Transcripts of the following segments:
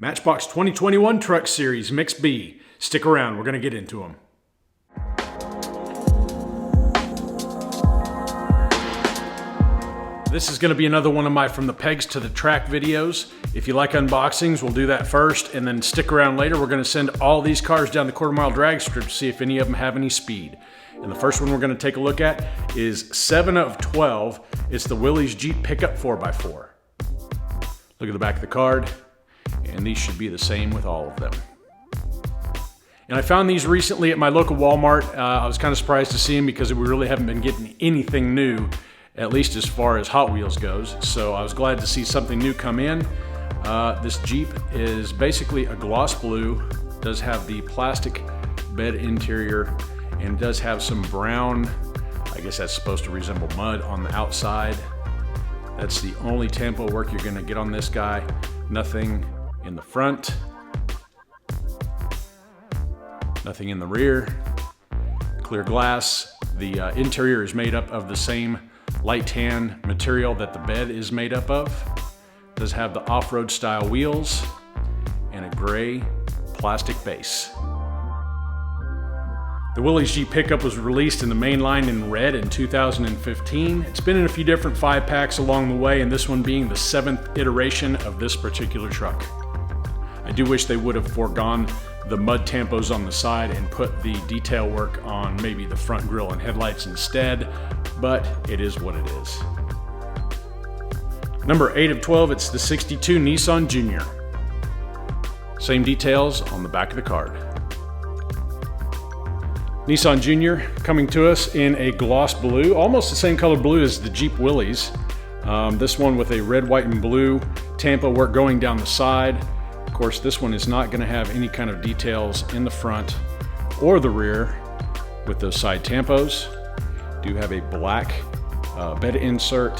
Matchbox 2021 Truck Series Mix B. Stick around, we're going to get into them. This is going to be another one of my From the Pegs to the Track videos. If you like unboxings, we'll do that first, and then stick around later. We're going to send all these cars down the quarter-mile drag strip to see if any of them have any speed. And the first one we're going to take a look at is 7 of 12. It's the Willys Jeep Pickup 4x4. Look at the back of the card, and these should be the same with all of them. And I found these recently at my local Walmart. I was kind of surprised to see them because we really haven't been getting anything new, at least as far as Hot Wheels goes. So I was glad to see something new come in. This Jeep is basically a gloss blue, does have the plastic bed interior, and does have some brown, I guess that's supposed to resemble mud on the outside. That's the only tampo work you're gonna get on this guy. Nothing in the front, nothing in the rear, clear glass. The interior is made up of the same light tan material that the bed is made up of. Does have the off-road style wheels and a gray plastic base. The Willys Jeep pickup was released in the main line in red in 2015. It's been in a few different 5-packs along the way, and this one being the 7th iteration of this particular truck. I do wish they would have foregone the mud tampos on the side and put the detail work on maybe the front grille and headlights instead, but it is what it is. Number 8 of 12, it's the 62 Nissan Junior. Same details on the back of the card. Nissan Junior coming to us in a gloss blue, almost the same color blue as the Jeep Willys. This one with a red, white, and blue tampo work going down the side. Of course, this one is not going to have any kind of details in the front or the rear with those side tampos. Do have a black bed insert.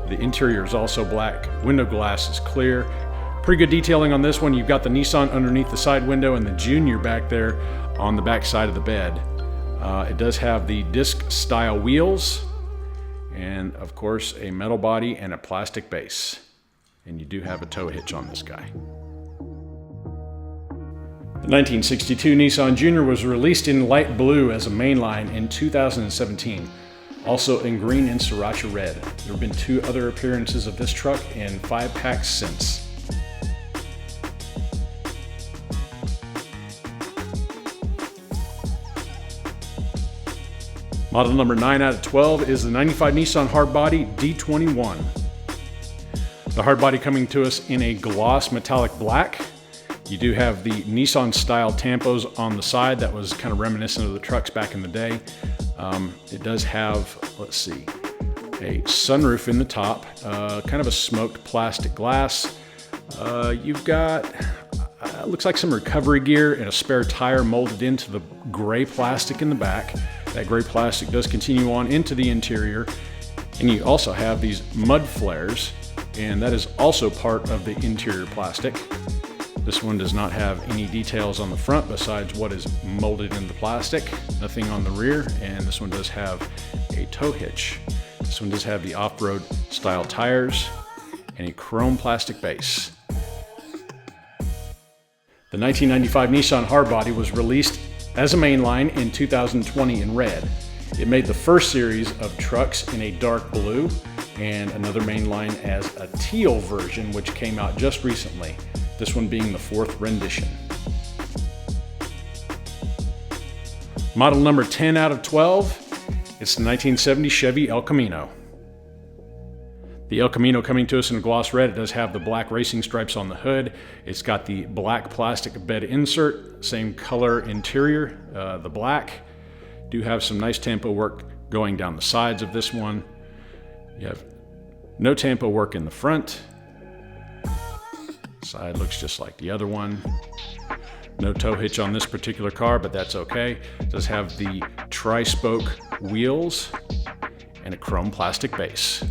The interior is also black. Window glass is clear. Pretty good detailing on this one. You've got the Nissan underneath the side window and the Junior back there on the back side of the bed. It does have the disc style wheels and of course a metal body and a plastic base. And you do have a tow hitch on this guy. The 1962 Nissan Junior was released in light blue as a mainline in 2017. Also in green and Sriracha red. There have been 2 other appearances of this truck in 5-packs since. Model number 9 out of 12 is the 95 Nissan Hardbody D21. The Hardbody coming to us in a gloss metallic black. You do have the Nissan style tampos on the side that was kind of reminiscent of the trucks back in the day. It does have, let's see, a sunroof in the top, kind of a smoked plastic glass. You've got, looks like some recovery gear and a spare tire molded into the gray plastic in the back. That gray plastic does continue on into the interior, and you also have these mud flares, and that is also part of the interior plastic. This one does not have any details on the front besides what is molded in the plastic. Nothing on the rear, and this one does have a tow hitch. This one does have the off-road style tires and a chrome plastic base. The 1995 Nissan Hardbody was released as a mainline in 2020 in red. It made the first series of trucks in a dark blue and another mainline as a teal version, which came out just recently. This one being the 4th rendition. Model number 10 out of 12, it's the 1970 Chevy El Camino. The El Camino coming to us in a gloss red. It does have the black racing stripes on the hood. It's got the black plastic bed insert, same color interior, the black. Do have some nice tampo work going down the sides of this one. You have no tampo work in the front. Side looks just like the other one. No tow hitch on this particular car, but that's okay. It does have the tri-spoke wheels and a chrome plastic base.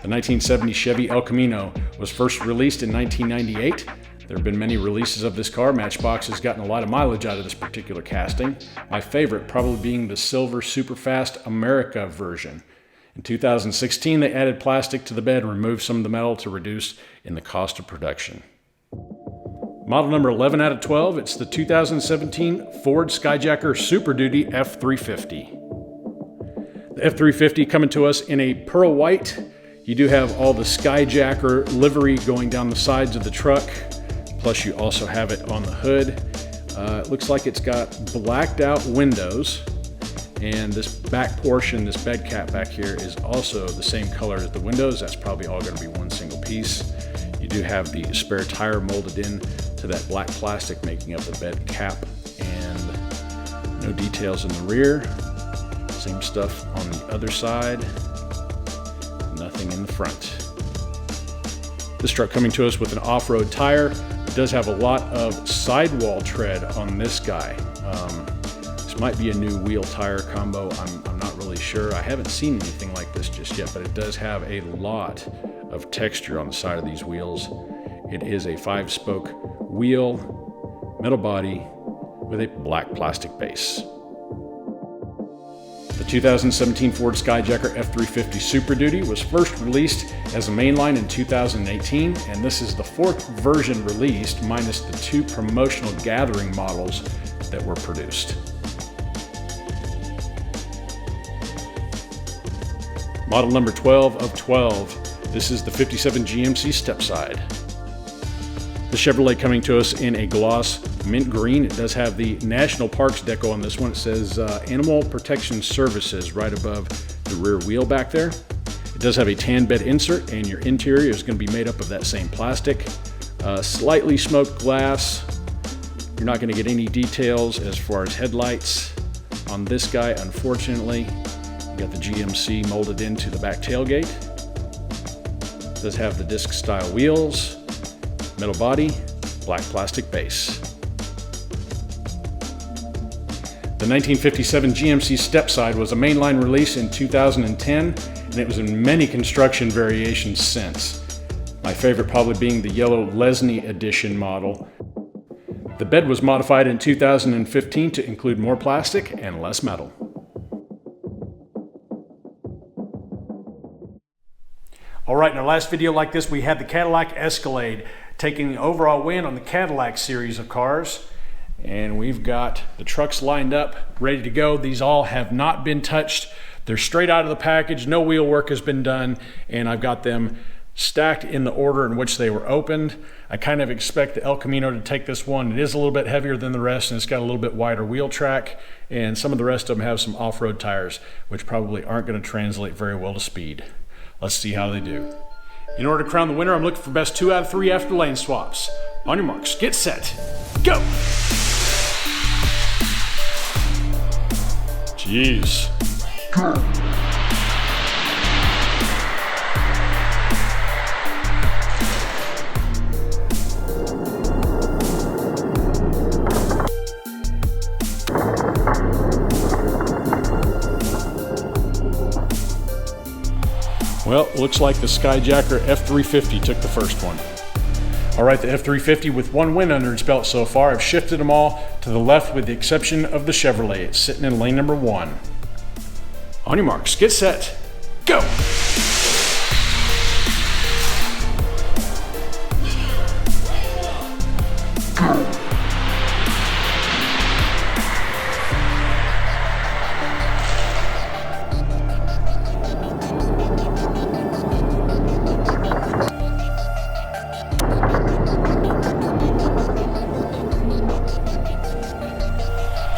The 1970 Chevy El Camino was first released in 1998. There have been many releases of this car. Matchbox has gotten a lot of mileage out of this particular casting. My favorite probably being the silver Superfast America version. In 2016, they added plastic to the bed and removed some of the metal to reduce in the cost of production. Model number 11 out of 12, it's the 2017 Ford Skyjacker Superduty F350. The F350 coming to us in a pearl white. You do have all the Skyjacker livery going down the sides of the truck, plus you also have it on the hood. It looks like it's got blacked out windows, and this back portion, this bed cap back here, is also the same color as the windows. That's probably all going to be one single piece. You do have the spare tire molded in to that black plastic making up the bed cap, and no details in the rear. Same stuff on the other side. Nothing in the front. This truck coming to us with an off-road tire. It does have a lot of sidewall tread on this guy. This might be a new wheel tire combo. I'm not really sure. I haven't seen anything like this just yet, but it does have a lot of texture on the side of these wheels. It is a 5-spoke wheel, metal body with a black plastic base. The 2017 Ford Skyjacker F350 Super Duty was first released as a mainline in 2018, and this is the 4th version released minus the 2 promotional gathering models that were produced. Model number 12 of 12. This is the 57 GMC Stepside. The Chevrolet coming to us in a gloss mint green. It does have the National Parks deco on this one. It says Animal Protection Services right above the rear wheel back there. It does have a tan bed insert, and your interior is going to be made up of that same plastic. Slightly smoked glass. You're not going to get any details as far as headlights on this guy, unfortunately. You got the GMC molded into the back tailgate. It does have the disc style wheels, metal body, black plastic base. The 1957 GMC Stepside was a mainline release in 2010, and it was in many construction variations since. My favorite probably being the yellow Lesney edition model. The bed was modified in 2015 to include more plastic and less metal. All right, in our last video like this, we had the Cadillac Escalade taking the overall win on the Cadillac series of cars. And we've got the trucks lined up, ready to go. These all have not been touched. They're straight out of the package. No wheel work has been done. And I've got them stacked in the order in which they were opened. I kind of expect the El Camino to take this one. It is a little bit heavier than the rest, and it's got a little bit wider wheel track. And some of the rest of them have some off-road tires, which probably aren't going to translate very well to speed. Let's see how they do. In order to crown the winner, I'm looking for best 2 out of 3 after lane swaps. On your marks, get set, go! Jeez. Well, looks like the Skyjacker F350 took the first one. All right, the F350 with 1 win under its belt so far. I've shifted them all to the left with the exception of the Chevrolet. It's sitting in lane number 1. On your marks, get set, go!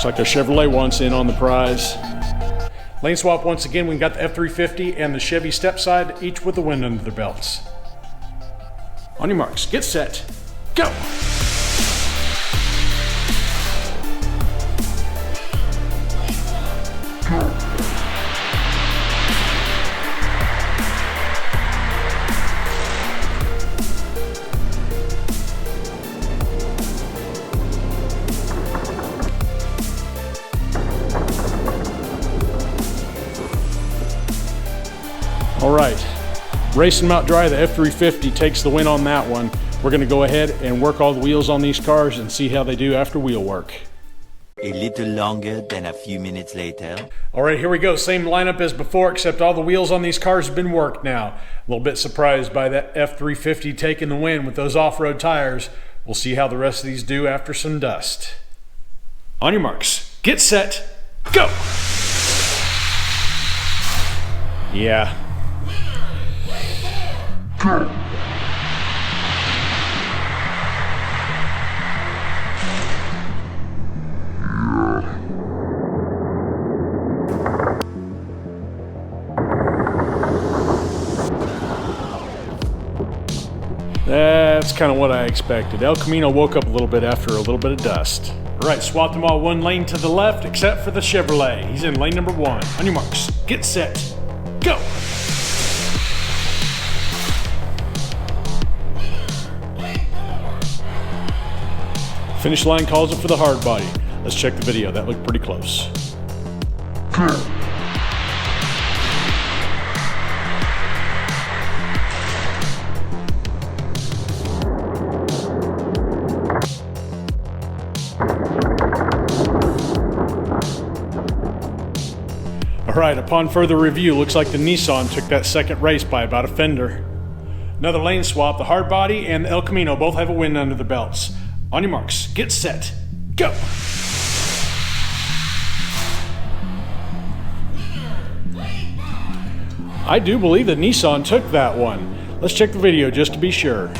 Looks like the Chevrolet wants in on the prize. Lane swap once again. We got the F350 and the Chevy Stepside, each with a win under their belts. On your marks, get set, go! All right, racing them out dry, the F350 takes the win on that one. We're gonna go ahead and work all the wheels on these cars and see how they do after wheel work. A little longer than a few minutes later. All right, here we go. Same lineup as before, except all the wheels on these cars have been worked now. A little bit surprised by that F350 taking the win with those off-road tires. We'll see how the rest of these do after some dust. On your marks, get set, go! Yeah. That's kind of what I expected. El Camino woke up a little bit after a little bit of dust. All right, swapped them all one lane to the left, except for the Chevrolet. He's in lane number 1. On your marks, get set, go! Finish line calls it for the Hardbody. Let's check the video. That looked pretty close. All right, upon further review, looks like the Nissan took that second race by about a fender. Another lane swap, the Hardbody and the El Camino both have a win under their belts. On your marks, get set, go! I do believe that Nissan took that one. Let's check the video just to be sure.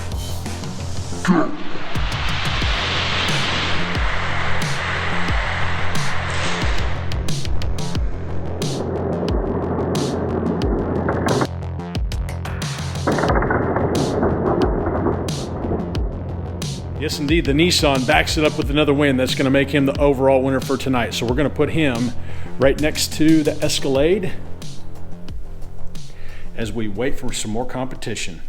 Yes, indeed, the Nissan backs it up with another win. That's going to make him the overall winner for tonight. So we're going to put him right next to the Escalade as we wait for some more competition.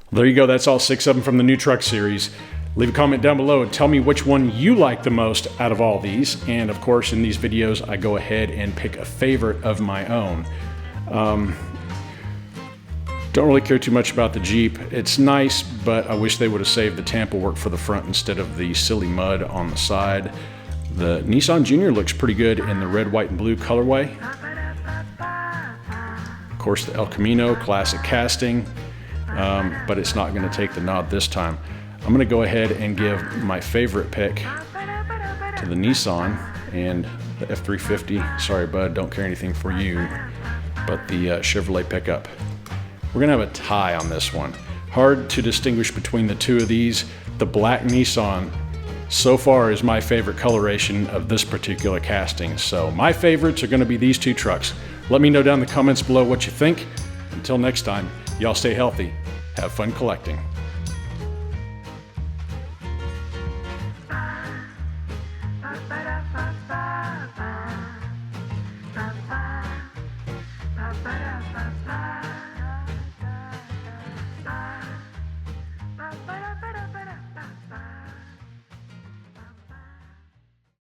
Well, there you go. That's all 6 of them from the new truck series. Leave a comment down below and tell me which one you like the most out of all these. And of course, in these videos, I go ahead and pick a favorite of my own. Don't really care too much about the Jeep. It's nice, but I wish they would have saved the Tampa work for the front instead of the silly mud on the side. The Nissan Junior looks pretty good in the red, white, and blue colorway. Of course, the El Camino, classic casting, but it's not going to take the nod this time. I'm going to go ahead and give my favorite pick to the Nissan and the F350. Sorry, bud, don't care anything for you, but the Chevrolet pickup. We're gonna have a tie on this one. Hard to distinguish between the two of these. The black Nissan so far is my favorite coloration of this particular casting. So my favorites are gonna be these two trucks. Let me know down in the comments below what you think. Until next time, y'all stay healthy. Have fun collecting. Ba-ba-da.